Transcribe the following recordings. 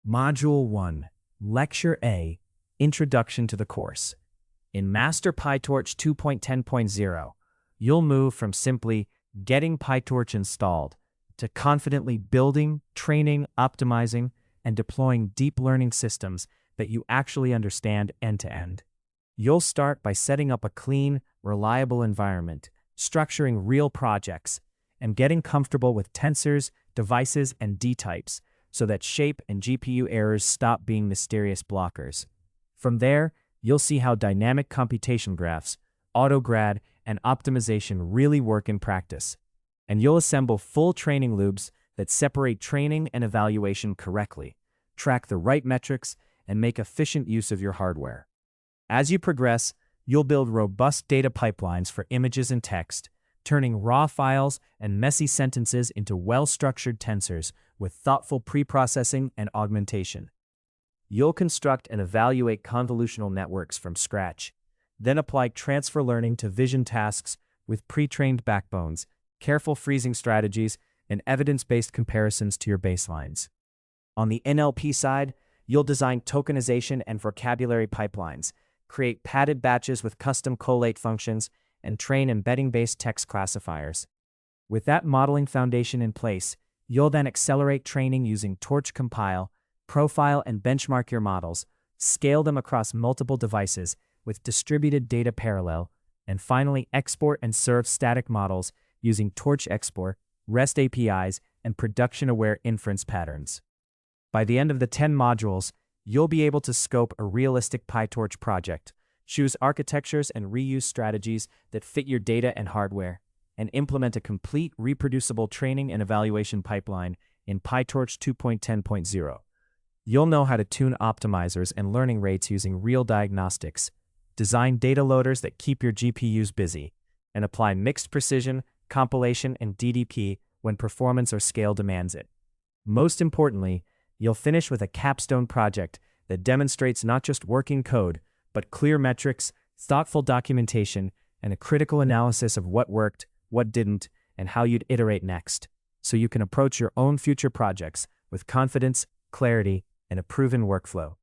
Module 1, Lecture A, Introduction to the Course. In Master PyTorch 2.10.0, you'll move from simply getting PyTorch installed to confidently building, training, optimizing, and deploying deep learning systems that you actually understand end-to-end. You'll start by setting up a clean, reliable environment, structuring real projects, and getting comfortable with tensors, devices, and D-types so that shape and GPU errors stop being mysterious blockers. From there, you'll see how dynamic computation graphs, autograd, and optimization really work in practice. And you'll assemble full training loops that separate training and evaluation correctly, track the right metrics, and make efficient use of your hardware. As you progress, you'll build robust data pipelines for images and text, turning raw files and messy sentences into well-structured tensors with thoughtful preprocessing and augmentation. You'll construct and evaluate convolutional networks from scratch, then apply transfer learning to vision tasks with pre-trained backbones, careful freezing strategies, and evidence-based comparisons to your baselines. On the NLP side, you'll design tokenization and vocabulary pipelines, create padded batches with custom collate functions, and train embedding-based text classifiers. With that modeling foundation in place, you'll then accelerate training using Torch Compile, profile and benchmark your models, scale them across multiple devices with distributed data parallel, and finally export and serve static models using Torch Export, REST APIs, and production-aware inference patterns. By the end of the 10 modules, you'll be able to scope a realistic PyTorch project, choose architectures and reuse strategies that fit your data and hardware, and implement a complete reproducible training and evaluation pipeline in PyTorch 2.10.0. You'll know how to tune optimizers and learning rates using real diagnostics, design data loaders that keep your GPUs busy, and apply mixed precision, compilation, and DDP when performance or scale demands it. Most importantly, you'll finish with a capstone project that demonstrates not just working code, but clear metrics, thoughtful documentation, and a critical analysis of what worked, what didn't, and how you'd iterate next, so you can approach your own future projects with confidence, clarity, and a proven workflow.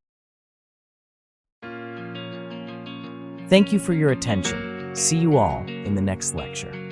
Thank you for your attention. See you all in the next lecture.